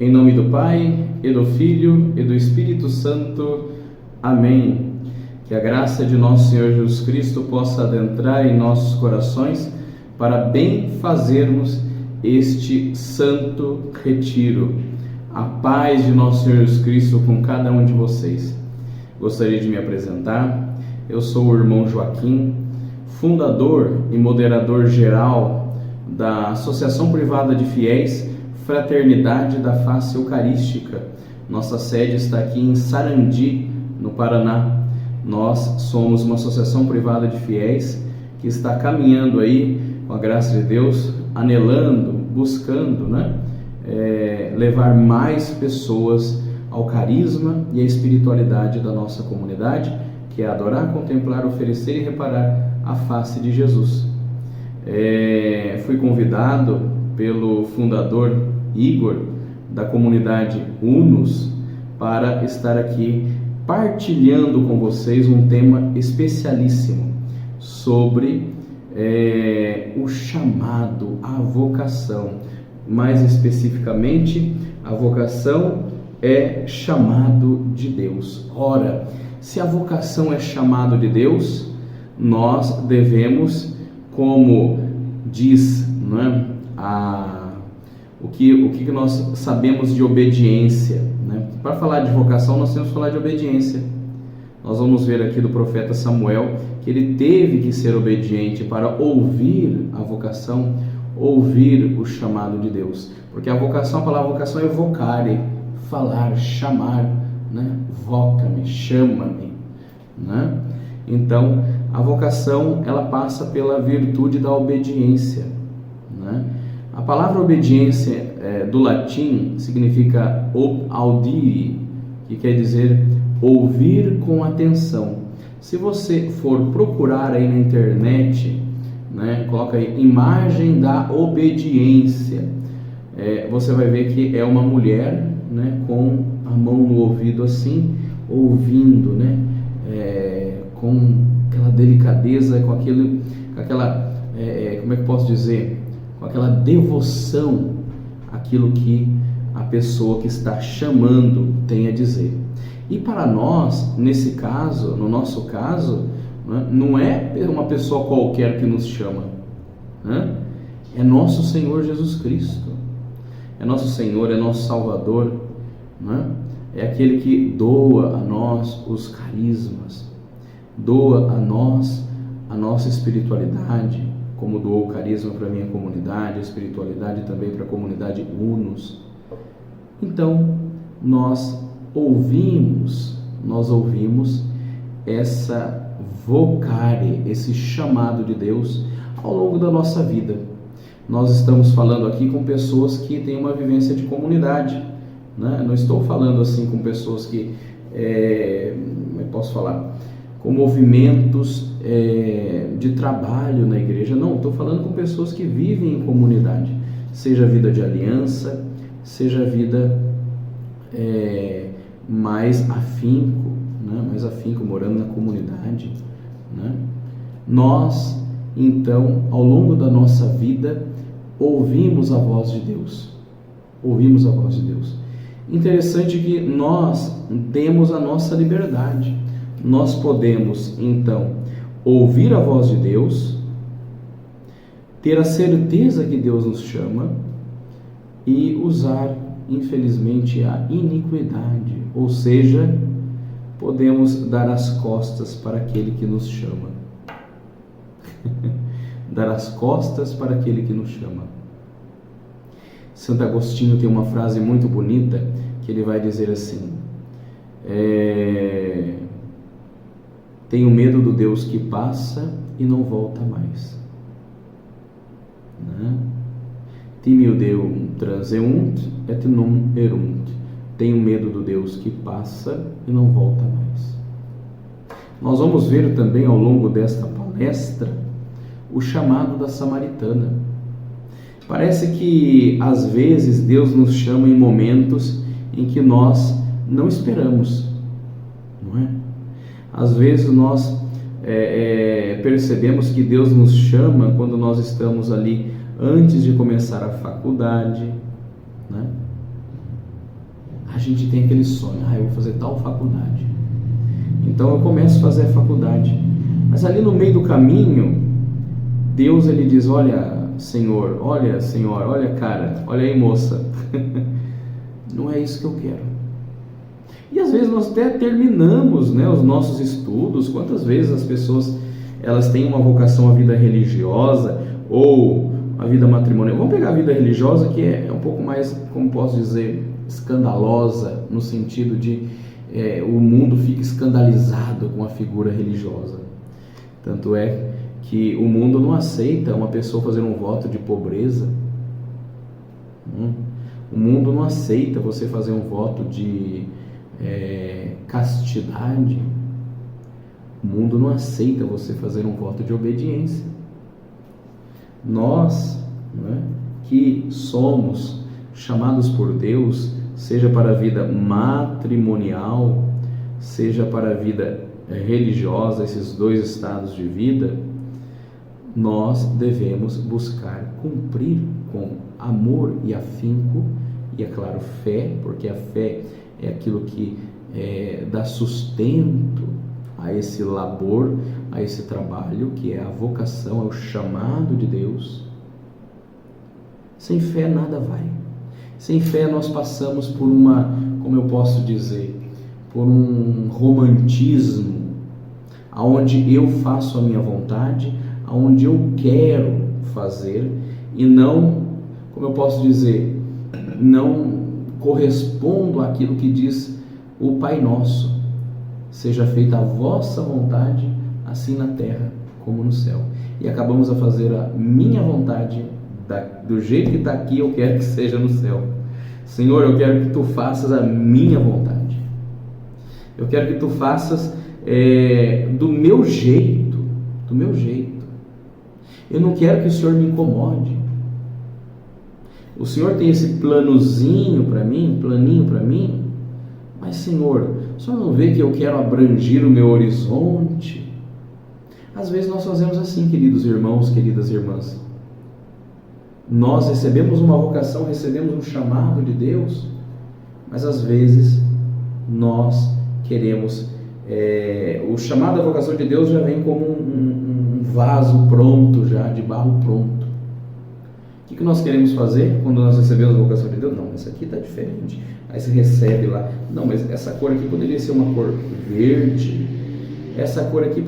Em nome do Pai, e do Filho, e do Espírito Santo. Amém. Que a graça de nosso Senhor Jesus Cristo possa adentrar em nossos corações para bem fazermos este santo retiro. A paz de nosso Senhor Jesus Cristo com cada um de vocês. Gostaria de me apresentar. Eu sou o irmão Joaquim, fundador e moderador geral da Associação Privada de Fiéis Fraternidade da Face Eucarística. Nossa sede está aqui em Sarandi, no Paraná. Nós somos uma associação privada de fiéis que está caminhando aí, com a graça de Deus, anelando, buscando, levar mais pessoas ao carisma e à espiritualidade da nossa comunidade, que é adorar, contemplar, oferecer e reparar a face de Jesus. Fui convidado pelo fundador Igor, da comunidade Unus, para estar aqui partilhando com vocês um tema especialíssimo sobre o chamado, a vocação. Mais especificamente, a vocação é chamado de Deus. Ora, se a vocação é chamado de Deus, nós devemos, como diz, o que nós sabemos de obediência, Para falar de vocação, nós temos que falar de obediência. Nós vamos ver aqui do profeta Samuel que ele teve que ser obediente para ouvir a vocação, ouvir o chamado de Deus. Porque a palavra vocação é vocare, falar, chamar, Voca-me, chama-me, Então, a vocação, ela passa pela virtude da obediência, A palavra obediência do latim significa audire, que quer dizer ouvir com atenção. Se você for procurar aí na internet, coloca aí imagem da obediência, você vai ver que é uma mulher, com a mão no ouvido assim, ouvindo, com aquela delicadeza, com aquela, como é que eu posso dizer? Com aquela devoção àquilo que a pessoa que está chamando tem a dizer. E para nós, nesse caso, no nosso caso, não é uma pessoa qualquer que nos chama, é nosso Senhor Jesus Cristo, é nosso Senhor, é nosso Salvador, é aquele que doa a nós os carismas, doa a nós a nossa espiritualidade, como doou o carisma para a minha comunidade, a espiritualidade também para a comunidade Unus. Então, nós ouvimos essa vocare, esse chamado de Deus ao longo da nossa vida. Nós estamos falando aqui com pessoas que têm uma vivência de comunidade, Não estou falando assim com pessoas que, como eu posso falar, com movimentos de trabalho na igreja. Não, estou falando com pessoas que vivem em comunidade, seja vida de aliança, seja vida mais afinco, morando na comunidade, Nós, então, ao longo da nossa vida, ouvimos a voz de Deus. Interessante que nós temos a nossa liberdade. Nós podemos, então, ouvir a voz de Deus, ter a certeza que Deus nos chama e usar, infelizmente, a iniquidade, ou seja, podemos dar as costas para aquele que nos chama. Dar as costas para aquele que nos chama. Santo Agostinho tem uma frase muito bonita que ele vai dizer assim: tenho medo do Deus que passa e não volta mais. Timeo Deum transeunt et non erunt. Tenho medo do Deus que passa e não volta mais. Nós vamos ver também ao longo desta palestra o chamado da samaritana. Parece que às vezes Deus nos chama em momentos em que nós não esperamos, não é? Às vezes nós percebemos que Deus nos chama quando nós estamos ali antes de começar a faculdade, a gente tem aquele sonho, eu vou fazer tal faculdade. Então eu começo a fazer a faculdade. Mas ali no meio do caminho, Deus ele diz, olha senhor, olha senhora, olha cara, olha aí moça, não é isso que eu quero. E às vezes nós até terminamos, né, os nossos estudos. Quantas vezes as pessoas elas têm uma vocação à vida religiosa ou a vida matrimonial. Vamos pegar a vida religiosa, que é um pouco mais, como posso dizer, escandalosa, no sentido de o mundo fica escandalizado com a figura religiosa. Tanto é que o mundo não aceita uma pessoa fazer um voto de pobreza. O mundo não aceita você fazer um voto de castidade. O mundo não aceita você fazer um voto de obediência. Nós, né, que somos chamados por Deus, seja para a vida matrimonial, seja para a vida religiosa, esses dois estados de vida, nós devemos buscar cumprir com amor e afinco, e é claro, fé, porque a fé é aquilo que dá sustento a esse labor, a esse trabalho, que é a vocação, é o chamado de Deus. Sem fé nada vai. Sem fé nós passamos por uma, como eu posso dizer, por um romantismo, aonde eu faço a minha vontade, aonde eu quero fazer, e não, como eu posso dizer, não correspondo àquilo que diz o Pai Nosso. Seja feita a vossa vontade, assim na terra como no céu. E acabamos a fazer a minha vontade, do jeito que está aqui, eu quero que seja no céu. Senhor, eu quero que Tu faças a minha vontade. Eu quero que Tu faças do meu jeito. Do meu jeito. Eu não quero que o Senhor me incomode. O Senhor tem esse planinho para mim, mas Senhor, o Senhor não vê que eu quero abranger o meu horizonte? Às vezes nós fazemos assim, queridos irmãos, queridas irmãs. Nós recebemos uma vocação, recebemos um chamado de Deus, mas às vezes nós queremos, o chamado da vocação de Deus já vem como um vaso pronto, já de barro pronto. O que nós queremos fazer quando nós recebemos a vocação de Deus? Não, essa aqui está diferente. Aí você recebe lá, não, mas essa cor aqui poderia ser uma cor verde, essa cor aqui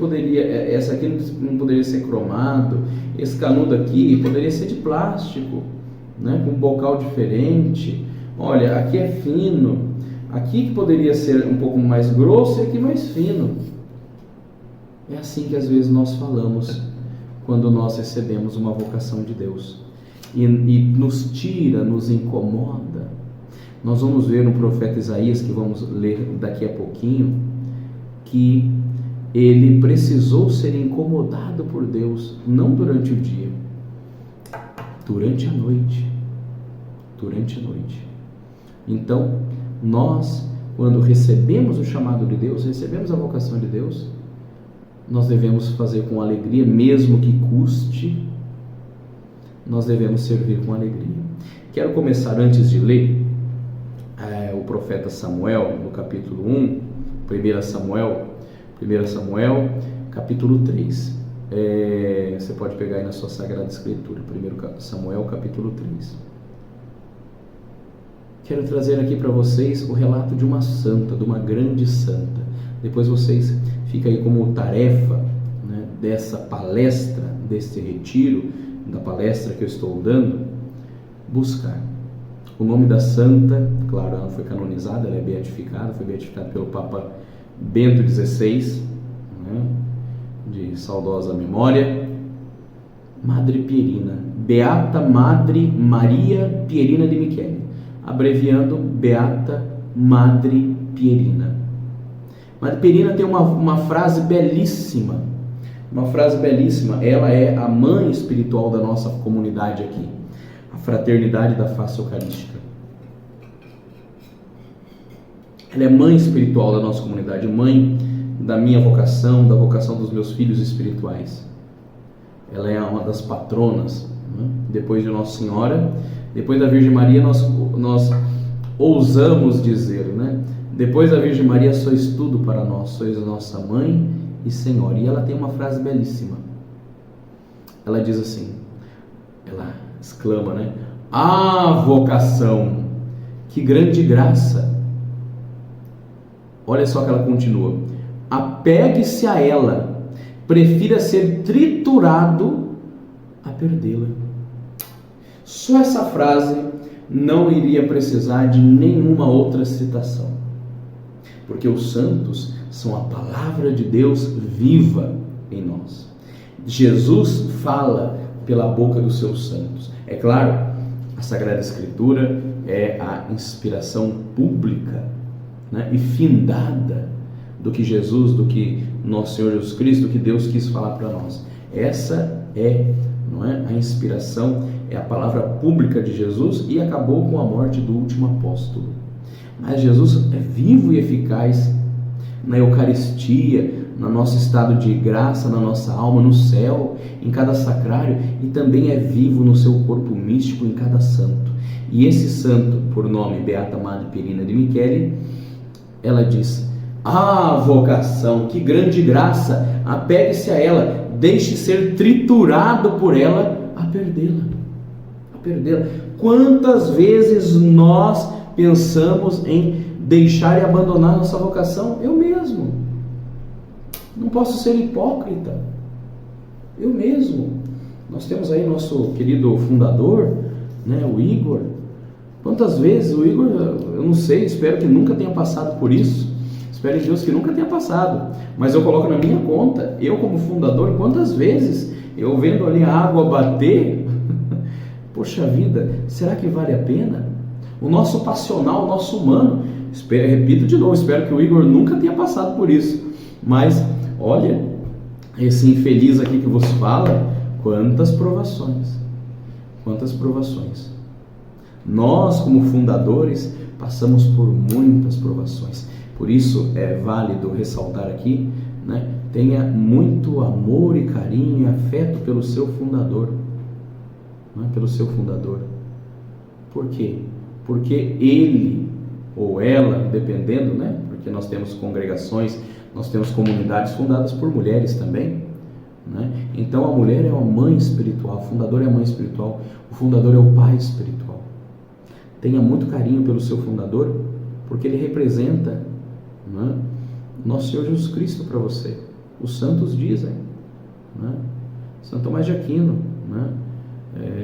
essa aqui não poderia ser cromado, esse canudo aqui poderia ser de plástico, né, com um bocal diferente. Olha, aqui é fino, aqui que poderia ser um pouco mais grosso e aqui mais fino. É assim que às vezes nós falamos quando nós recebemos uma vocação de Deus. E nos tira, nos incomoda. Nós vamos ver no profeta Isaías, que vamos ler daqui a pouquinho, que ele precisou ser incomodado por Deus, não durante o dia, durante a noite. Durante a noite. Então, nós, quando recebemos o chamado de Deus, recebemos a vocação de Deus, nós devemos fazer com alegria, mesmo que custe. Nós devemos servir com alegria. Quero começar, antes de ler o profeta Samuel, no capítulo 1, 1 Samuel, capítulo 3. Você pode pegar aí na sua Sagrada Escritura, 1 Samuel, capítulo 3. Quero trazer aqui para vocês o relato de uma santa, de uma grande santa. Depois vocês ficam aí como tarefa, né, dessa palestra, desse retiro, da palestra que eu estou dando, buscar. O nome da santa, claro, ela foi canonizada, ela é beatificada, foi beatificada pelo Papa Bento XVI, né, de saudosa memória, Madre Pierina, Beata Madre Maria Pierina de Michele, abreviando Beata Madre Pierina. Madre Pierina tem uma frase belíssima, ela é a mãe espiritual da nossa comunidade aqui, a Fraternidade da Face Eucarística. Ela é mãe espiritual da nossa comunidade, mãe da minha vocação, da vocação dos meus filhos espirituais. Ela é uma das patronas, né? Depois de Nossa Senhora, depois da Virgem Maria, nós ousamos dizer, né? Depois da Virgem Maria, sois tudo para nós, sois nossa mãe e Senhora. E ela tem uma frase belíssima. Ela diz assim, ela exclama, né? Ah, vocação, que grande graça! Olha só que ela continua. Apegue-se a ela, prefira ser triturado a perdê-la. Só essa frase não iria precisar de nenhuma outra citação, porque os santos são a palavra de Deus viva em nós. Jesus fala pela boca dos seus santos. É claro, a Sagrada Escritura é a inspiração pública, né, e findada do que Jesus, do que nosso Senhor Jesus Cristo, do que Deus quis falar para nós. Essa é, não é, a inspiração, é a palavra pública de Jesus, e acabou com a morte do último apóstolo. Mas Jesus é vivo e eficaz na Eucaristia, no nosso estado de graça, na nossa alma, no céu, em cada sacrário, e também é vivo no seu corpo místico em cada santo. E esse santo, por nome Beata Madre Pirina de Michele, ela diz: ah, vocação, que grande graça, apegue-se a ela, deixe ser triturado por ela a perdê-la. A perdê-la. Quantas vezes nós pensamos em deixar e abandonar nossa vocação? Eu mesmo. Não posso ser hipócrita. Eu mesmo. Nós temos aí nosso querido fundador, né, o Igor. Quantas vezes o Igor, eu não sei, espero que nunca tenha passado por isso. Espero em Deus que nunca tenha passado. Mas eu coloco na minha conta, eu como fundador, quantas vezes eu vendo ali a água bater, poxa vida, será que vale a pena? O nosso passional, o nosso humano, repito de novo, espero que o Igor nunca tenha passado por isso. Mas, olha, esse infeliz aqui que vos fala, quantas provações. Quantas provações. Nós, como fundadores, passamos por muitas provações. Por isso é válido ressaltar aqui, né? Tenha muito amor e carinho e afeto pelo seu fundador, né? Pelo seu fundador. Por quê? Porque ele ou ela, dependendo, né? Porque nós temos congregações, nós temos comunidades fundadas por mulheres também, né? Então a mulher é uma mãe espiritual, o fundador é a mãe espiritual, o fundador é o pai espiritual. Tenha muito carinho pelo seu fundador, porque ele representa, né, nosso Senhor Jesus Cristo para você. Os santos dizem, né? São Tomás de Aquino, né?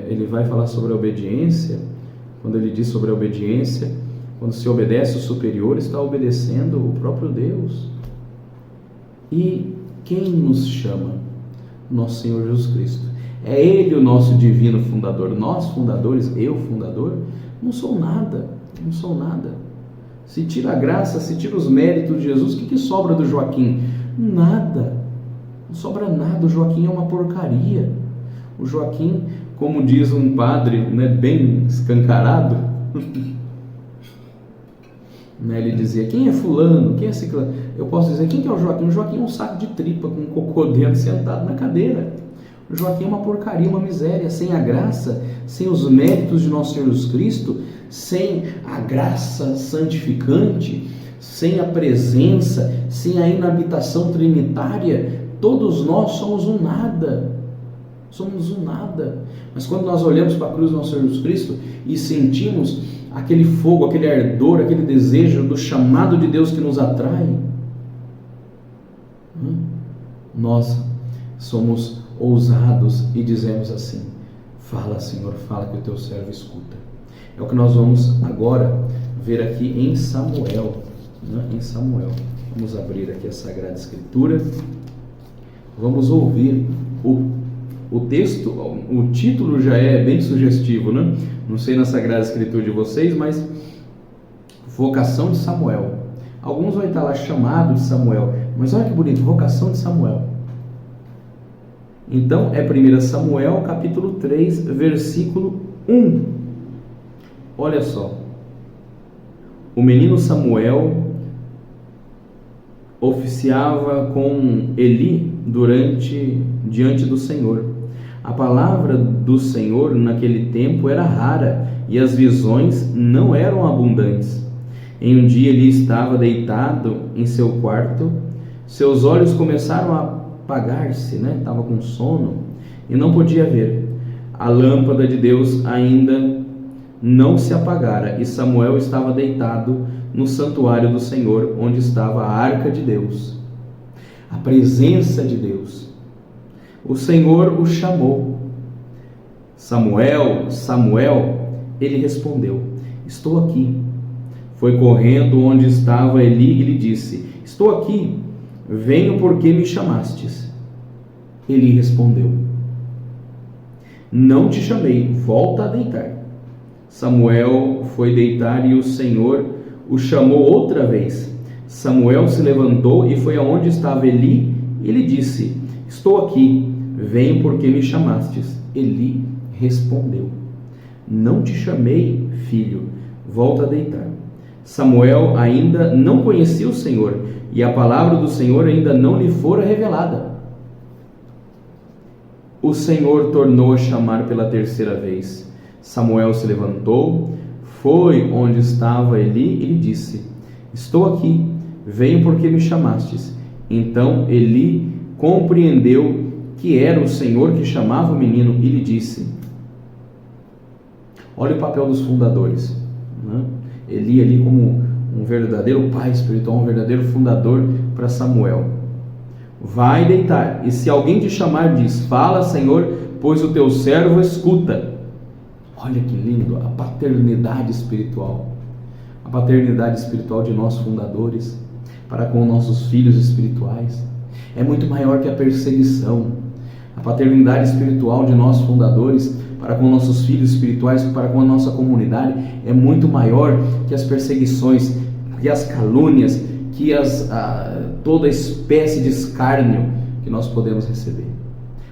Ele vai falar sobre a obediência. Quando ele diz sobre a obediência, quando se obedece o superior, está obedecendo o próprio Deus. E quem nos chama? Nosso Senhor Jesus Cristo. É Ele o nosso divino fundador. Nós fundadores, eu fundador, não sou nada, não sou nada. Se tira a graça, se tira os méritos de Jesus, o que sobra do Joaquim? Nada, não sobra nada. O Joaquim é uma porcaria. O Joaquim, como diz um padre, né, bem escancarado, né, ele dizia: quem é fulano, quem é ciclano? Eu posso dizer: quem que é o Joaquim? O Joaquim é um saco de tripa com um cocô dentro, sentado na cadeira. O Joaquim é uma porcaria, uma miséria. Sem a graça, sem os méritos de nosso Senhor Jesus Cristo, sem a graça santificante, sem a presença, sem a inabitação trinitária, todos nós somos um nada. Somos um nada. Mas quando nós olhamos para a cruz do nosso Senhor Jesus Cristo e sentimos aquele fogo, aquele ardor, aquele desejo do chamado de Deus que nos atrai, nós somos ousados e dizemos assim: fala, Senhor, fala, que o teu servo escuta. É o que nós vamos agora ver aqui em Samuel, né? Em Samuel. Vamos abrir aqui a Sagrada Escritura, vamos ouvir o texto. O título já é bem sugestivo, né? Não sei na Sagrada Escritura de vocês, mas vocação de Samuel. Alguns vão estar lá, chamado de Samuel, mas olha que bonito, vocação de Samuel. Então é 1 Samuel capítulo 3, versículo 1. Olha só: o menino Samuel oficiava com Eli diante do Senhor. A palavra do Senhor naquele tempo era rara e as visões não eram abundantes. Em um dia ele estava deitado em seu quarto, seus olhos começaram a apagar-se, estava com sono e não podia ver. A lâmpada de Deus ainda não se apagara e Samuel estava deitado no santuário do Senhor, onde estava a arca de Deus, a presença de Deus. O Senhor o chamou: Samuel, Samuel. Ele respondeu: estou aqui. Foi correndo onde estava Eli e lhe disse: estou aqui, venho porque me chamastes. Eli respondeu: não te chamei, volta a deitar. Samuel foi deitar e o Senhor o chamou outra vez. Samuel se levantou e foi aonde estava Eli e lhe disse: estou aqui, venho porque me chamastes. Eli respondeu: não te chamei, filho, volta a deitar. Samuel ainda não conhecia o Senhor e a palavra do Senhor ainda não lhe fora revelada. O Senhor tornou a chamar pela terceira vez. Samuel se levantou, foi onde estava Eli e lhe disse: estou aqui, venho porque me chamastes. Então Eli compreendeu que era o Senhor que chamava o menino e lhe disse: olha o papel dos fundadores, Eli ali como um verdadeiro pai espiritual, um verdadeiro fundador para Samuel. Vai deitar, e se alguém te chamar, diz: fala, Senhor, pois o teu servo escuta. Olha que lindo, a paternidade espiritual. A paternidade espiritual de nós fundadores para com nossos filhos espirituais é muito maior que a perseguição. A paternidade espiritual de nós fundadores para com nossos filhos espirituais, para com a nossa comunidade, é muito maior que as perseguições, que as calúnias, que toda espécie de escárnio que nós podemos receber.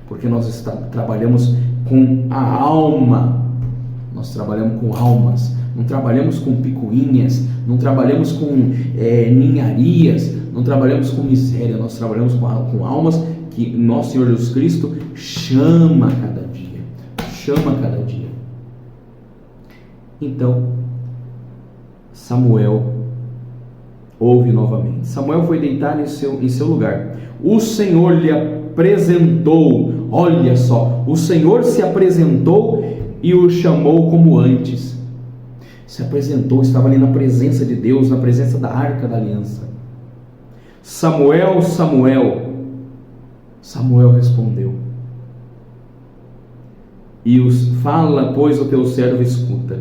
Porque nós trabalhamos com a alma, nós trabalhamos com almas, não trabalhamos com picuinhas, não trabalhamos com ninharias, não trabalhamos com miséria, nós trabalhamos com almas que nosso Senhor Jesus Cristo chama cada dia. Chama cada dia. Então, Samuel ouve novamente. Samuel foi deitar em seu lugar. O Senhor lhe apresentou, olha só, o Senhor se apresentou e o chamou como antes. Se apresentou, estava ali na presença de Deus, na presença da arca da aliança. Samuel, Samuel. Samuel respondeu: fala, pois o teu servo escuta.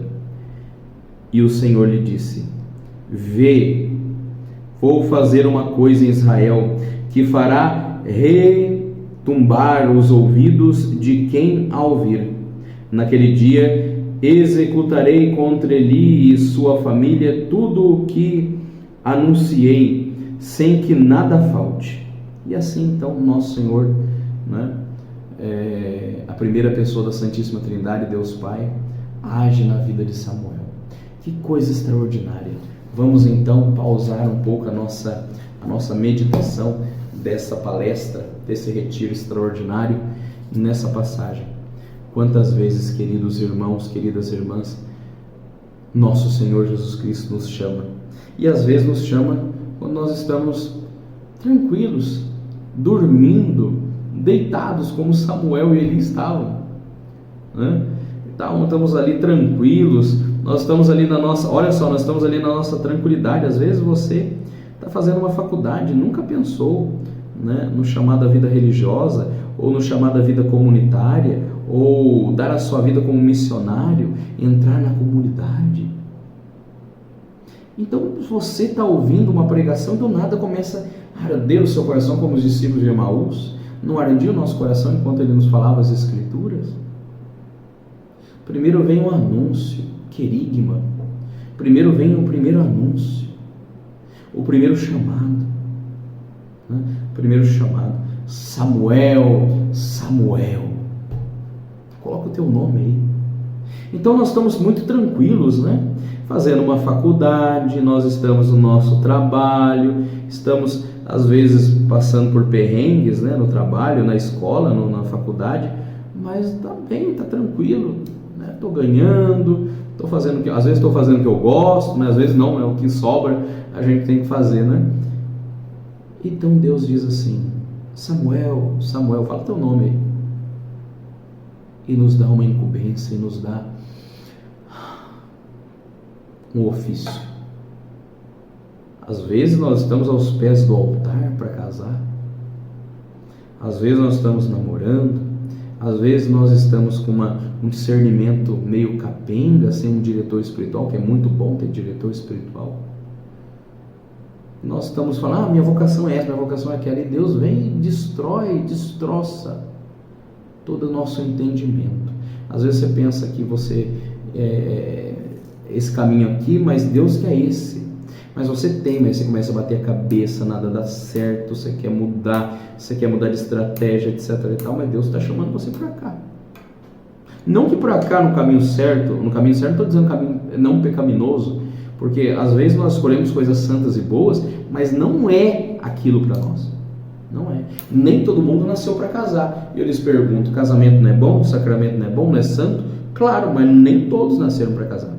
E o Senhor lhe disse: vê, vou fazer uma coisa em Israel que fará retumbar os ouvidos de quem a ouvir. Naquele dia executarei contra Eli e sua família tudo o que anunciei, sem que nada falte. E assim então nosso Senhor, a primeira pessoa da Santíssima Trindade, Deus Pai, age na vida de Samuel. Que coisa extraordinária! Vamos então pausar um pouco a nossa meditação dessa palestra, desse retiro extraordinário nessa passagem. Quantas vezes, queridos irmãos, queridas irmãs, nosso Senhor Jesus Cristo nos chama. E às vezes nos chama quando nós estamos tranquilos, dormindo, deitados como Samuel e Eli estavam. Então, estamos ali tranquilos, nós estamos ali nós estamos ali na nossa tranquilidade. Às vezes você está fazendo uma faculdade, nunca pensou no chamado à vida religiosa, ou no chamado à vida comunitária, ou dar a sua vida como missionário, entrar na comunidade. Então você está ouvindo uma pregação e do nada começa a arder o seu coração como os discípulos de Emaús. Não ardia o nosso coração enquanto ele nos falava as Escrituras? Primeiro vem o anúncio, querigma. Primeiro vem o primeiro anúncio, o primeiro chamado. Primeiro chamado: Samuel, Samuel. Coloca o teu nome aí. Então nós estamos muito tranquilos, fazendo uma faculdade, nós estamos no nosso trabalho, estamos às vezes passando por perrengues, no trabalho, na escola, na faculdade, mas está bem, está tranquilo, estou ganhando, Às vezes estou fazendo o que eu gosto, mas às vezes não, é o que sobra, a gente tem que fazer, né? Então Deus diz assim: Samuel, Samuel, fala teu nome aí. E nos dá uma incumbência, e nos dá um ofício. Às vezes nós estamos aos pés do altar para casar, às vezes nós estamos namorando, às vezes nós estamos com um discernimento meio capenga, sem um diretor espiritual, que é muito bom ter diretor espiritual. Nós estamos falando, minha vocação é essa, minha vocação é aquela, e Deus vem e destroça todo o nosso entendimento. Às vezes você pensa que você esse caminho aqui, mas Deus quer esse. Mas você começa a bater a cabeça, nada dá certo, você quer mudar de estratégia, etc e tal, mas Deus está chamando você para cá. Não que para cá no caminho certo estou dizendo caminho não pecaminoso, porque às vezes nós escolhemos coisas santas e boas, mas não é aquilo para nós. Não é. Nem todo mundo nasceu para casar. E eu lhes pergunto, casamento não é bom? Sacramento não é bom? Não é santo? Claro, mas nem todos nasceram para casar.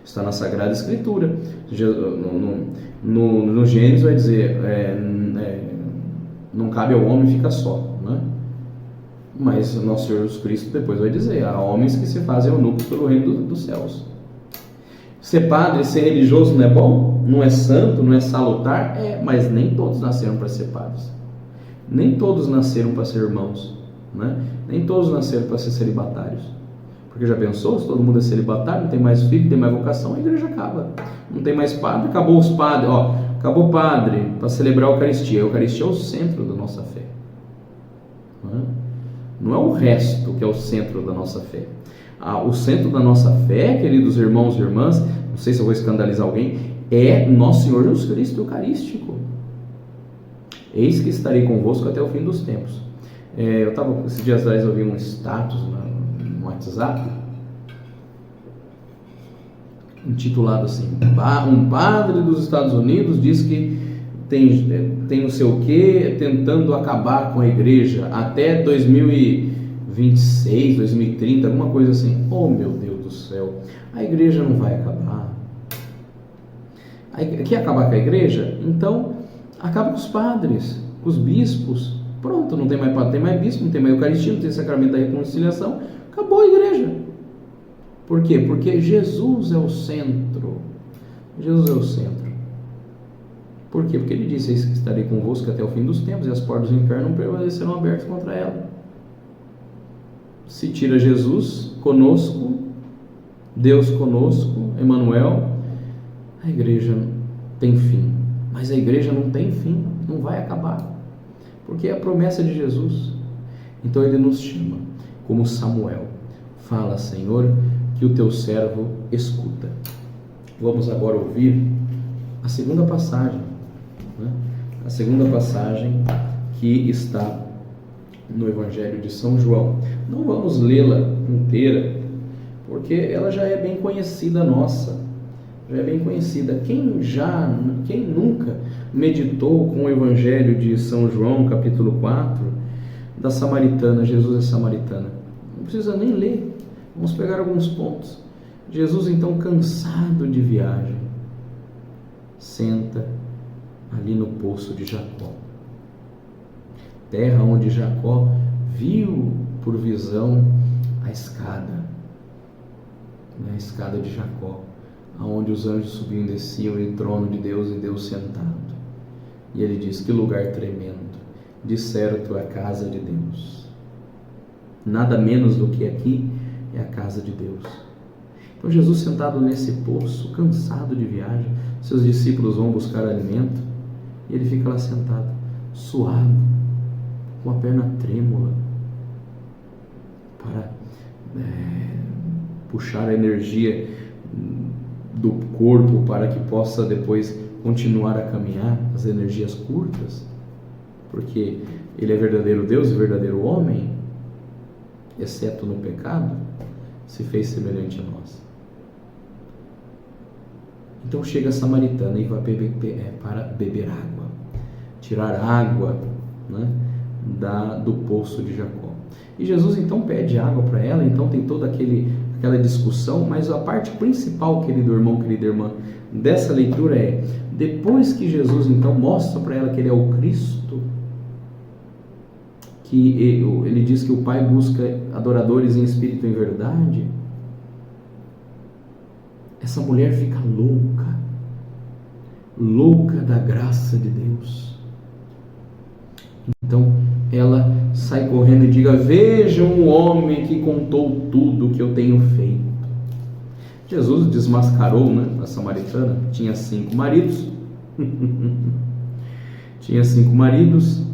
Está na Sagrada Escritura. No Gênesis vai dizer, não cabe ao homem ficar só, né? Mas o nosso Senhor Jesus Cristo depois vai dizer, há homens que se fazem eunucos pelo reino dos céus. Ser padre, ser religioso não é bom? Não é santo, não é salutar? Mas nem todos nasceram para ser padres. Nem todos nasceram para ser irmãos, né? Nem todos nasceram para ser celibatários. Porque já pensou, se todo mundo é celibatário, não tem mais filho, não tem mais vocação, a igreja acaba. Não tem mais padre, acabou os padres, acabou o padre para celebrar a Eucaristia. A Eucaristia é o centro da nossa fé. Não é o resto que é o centro da nossa fé. O centro da nossa fé, queridos irmãos e irmãs, não sei se eu vou escandalizar alguém, é nosso Senhor Jesus Cristo Eucarístico. Eis que estarei convosco até o fim dos tempos. Esses dias atrás eu vi um status no WhatsApp, intitulado assim, um padre dos Estados Unidos diz que tem não sei o que, tentando acabar com a igreja até 2026, 2030, alguma coisa assim. Oh meu Deus do céu, a igreja não vai acabar. Quer acabar com a igreja? Então acaba com os padres, com os bispos. Pronto, não tem mais padre, não tem mais bispo, não tem mais Eucaristia, não tem sacramento da reconciliação. Acabou a igreja. Por quê? Porque Jesus é o centro. Jesus é o centro. Por quê? Porque ele disse: eis que estarei convosco até o fim dos tempos, e as portas do inferno não prevalecerão abertas contra ela. Se tira Jesus conosco, Deus conosco, Emmanuel, a igreja tem fim. Mas a igreja não tem fim, não vai acabar, porque é a promessa de Jesus. Então ele nos chama, como Samuel: fala, Senhor, que o teu servo escuta. Vamos agora ouvir a segunda passagem, né? A segunda passagem que está no Evangelho de São João. Não vamos lê-la inteira, porque ela já é bem conhecida nossa, já é bem conhecida. Quem nunca meditou com o Evangelho de São João, capítulo 4, da samaritana, Jesus é samaritana? Não precisa nem ler, vamos pegar alguns pontos. Jesus, então, cansado de viagem, senta ali no poço de Jacó, terra onde Jacó viu por visão a escada de Jacó, aonde os anjos subiam e desciam, e o trono de Deus e Deus sentado. E ele diz: que lugar tremendo, de certo é a casa de Deus. Nada menos do que aqui é a casa de Deus. Então Jesus sentado nesse poço, cansado de viagem, seus discípulos vão buscar alimento, e ele fica lá sentado, suado, com a perna trêmula, para puxar a energia do corpo para que possa depois continuar a caminhar, as energias curtas, porque ele é verdadeiro Deus e verdadeiro homem, exceto no pecado, se fez semelhante a nós. Então chega a samaritana e vai para beber água, tirar água, né, do poço de Jacó. E Jesus então pede água para ela. Então tem toda aquela aquela discussão, mas a parte principal, querido irmão, querida irmã, dessa leitura é, depois que Jesus então mostra para ela que ele é o Cristo, que ele diz que o Pai busca adoradores em espírito e em verdade, essa mulher fica louca da graça de Deus. Então ela sai correndo e diga: vejam o homem que contou tudo que eu tenho feito. Jesus desmascarou, né, a samaritana. Tinha 5 maridos. Tinha 5 maridos.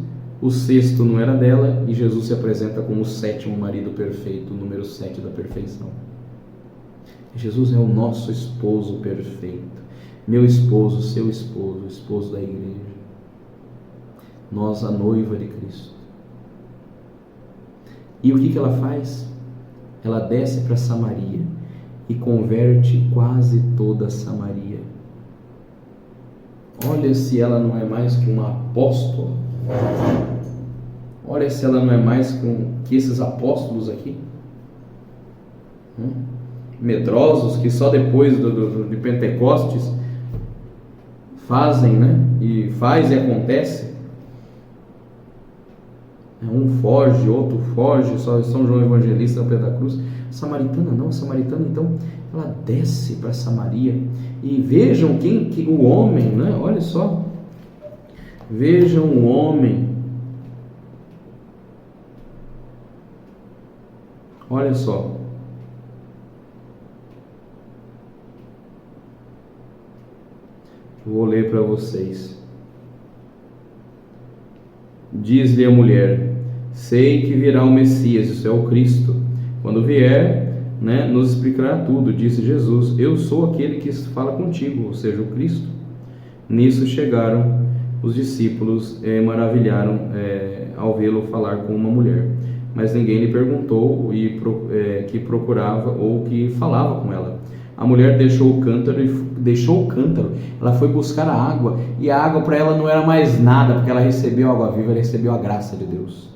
O 6º não era dela, e Jesus se apresenta como o 7º marido perfeito, o número 7 da perfeição. Jesus é o nosso esposo perfeito, meu esposo, seu esposo, o esposo da igreja. Nós, a noiva de Cristo. E o que ela faz? Ela desce para Samaria e converte quase toda Samaria. Olha se ela não é mais que uma apóstola. Olha se ela não é mais que esses apóstolos aqui, medrosos, que só depois de Pentecostes fazem, né? E faz e acontece. Um foge, outro foge, só São João Evangelista ao pé da cruz. A samaritana não, a samaritana então, ela desce para Samaria. E vejam o homem, né? Olha só, vejam o homem. Olha só. Vou ler para vocês. Diz-lhe a mulher: sei que virá o Messias, isso é o Cristo. Quando vier, né, nos explicará tudo. Disse Jesus: eu sou aquele que fala contigo, ou seja, o Cristo. Nisso chegaram os discípulos, maravilharam ao vê-lo falar com uma mulher. Mas ninguém lhe perguntou que procurava ou que falava com ela. A mulher deixou o cântaro, ela foi buscar a água, e a água para ela não era mais nada, porque ela recebeu a água viva, ela recebeu a graça de Deus.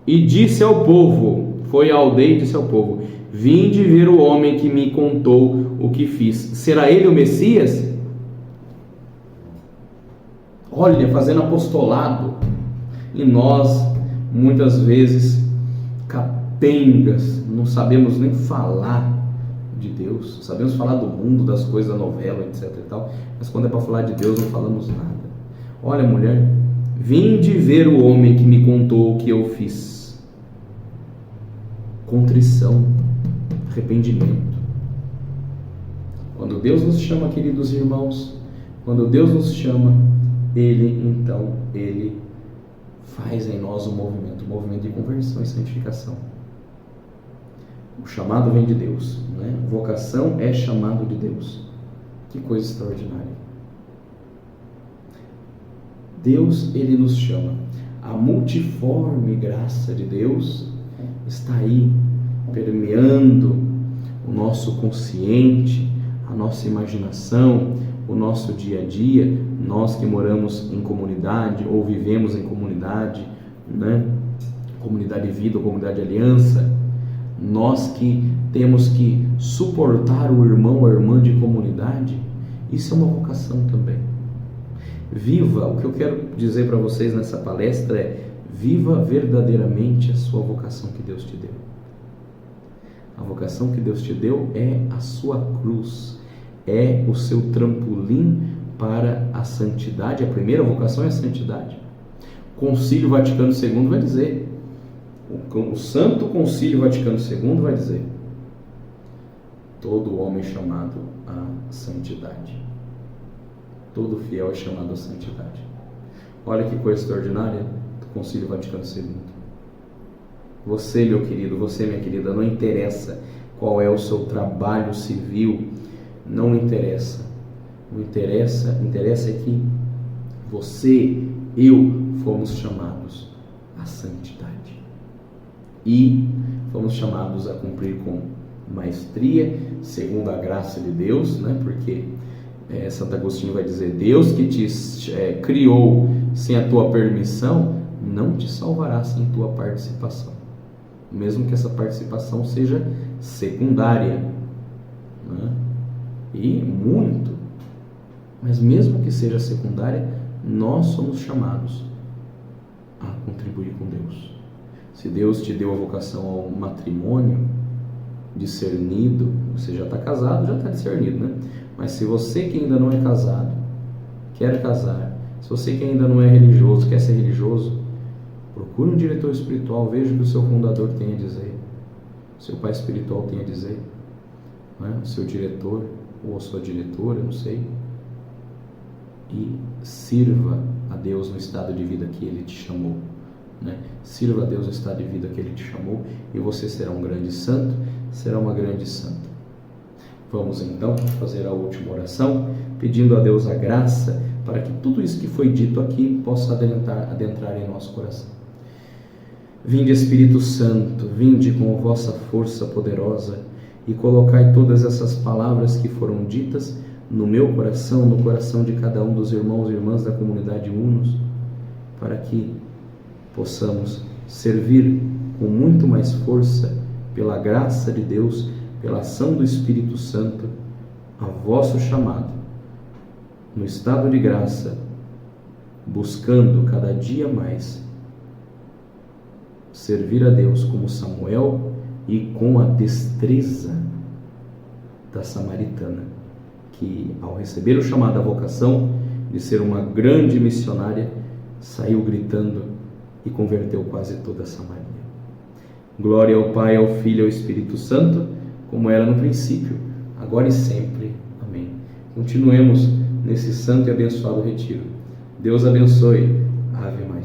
E disse ao povo, foi à aldeia e disse ao povo: vinde ver o homem que me contou o que fiz. Será ele o Messias? Olha, fazendo apostolado. E nós, muitas vezes, capengas, não sabemos nem falar de Deus, sabemos falar do mundo, das coisas da novela, etc e tal, mas quando é para falar de Deus não falamos nada. Olha, mulher, vinde ver o homem que me contou o que eu fiz. Contrição, arrependimento. Quando Deus nos chama, queridos irmãos, quando Deus nos chama, Ele faz em nós um movimento de conversão e santificação. O chamado vem de Deus, né? Vocação é chamado de Deus. Que coisa extraordinária. Deus, Ele nos chama. A multiforme graça de Deus está aí, permeando o nosso consciente, a nossa imaginação, o nosso dia a dia. Nós que moramos em comunidade ou vivemos em comunidade, né? Comunidade de vida ou comunidade de aliança, nós que temos que suportar o irmão ou a irmã de comunidade, isso é uma vocação também. Viva, o que eu quero dizer para vocês nessa palestra é: viva verdadeiramente a sua vocação que Deus te deu. A vocação que Deus te deu é a sua cruz, é o seu trampolim para a santidade. A primeira vocação é a santidade. O Concílio Vaticano II vai dizer, o Santo Concílio Vaticano II vai dizer: todo homem é chamado à santidade, todo fiel é chamado à santidade. Olha que coisa extraordinária do Concílio Vaticano II. Você, meu querido, você, minha querida, não interessa qual é o seu trabalho civil, não interessa. Não interessa, interessa é que você, eu, fomos chamados à santidade. E fomos chamados a cumprir com maestria, segundo a graça de Deus, né? Porque Santo Agostinho vai dizer: Deus que te criou sem a tua permissão, não te salvará sem tua participação. mesmo que essa participação seja secundária, né? E muito, mas mesmo que seja secundária, nós somos chamados a contribuir com Deus. Se Deus te deu a vocação ao matrimônio discernido, você já está casado, já está discernido, né? Mas se você que ainda não é casado, quer casar, se você que ainda não é religioso, quer ser religioso, procure um diretor espiritual, veja o que o seu fundador tem a dizer, o seu pai espiritual tem a dizer, né? O seu diretor ou a sua diretora, não sei, e sirva a Deus no estado de vida que Ele te chamou, né? Sirva a Deus no estado de vida que Ele te chamou, e você será um grande santo, será uma grande santa. Vamos então fazer a última oração, pedindo a Deus a graça para que tudo isso que foi dito aqui possa adentrar em nosso coração. Vinde, Espírito Santo, vinde com vossa força poderosa e colocai todas essas palavras que foram ditas no meu coração, no coração de cada um dos irmãos e irmãs da comunidade Unos, para que possamos servir com muito mais força, pela graça de Deus, pela ação do Espírito Santo, a vosso chamado, no estado de graça, buscando cada dia mais servir a Deus como Samuel e com a destreza da samaritana, que ao receber o chamado à vocação de ser uma grande missionária, saiu gritando e converteu quase toda a Samaria. Glória ao Pai, ao Filho e ao Espírito Santo, como era no princípio, agora e sempre. Amém. Continuemos nesse santo e abençoado retiro. Deus abençoe. Ave Maria.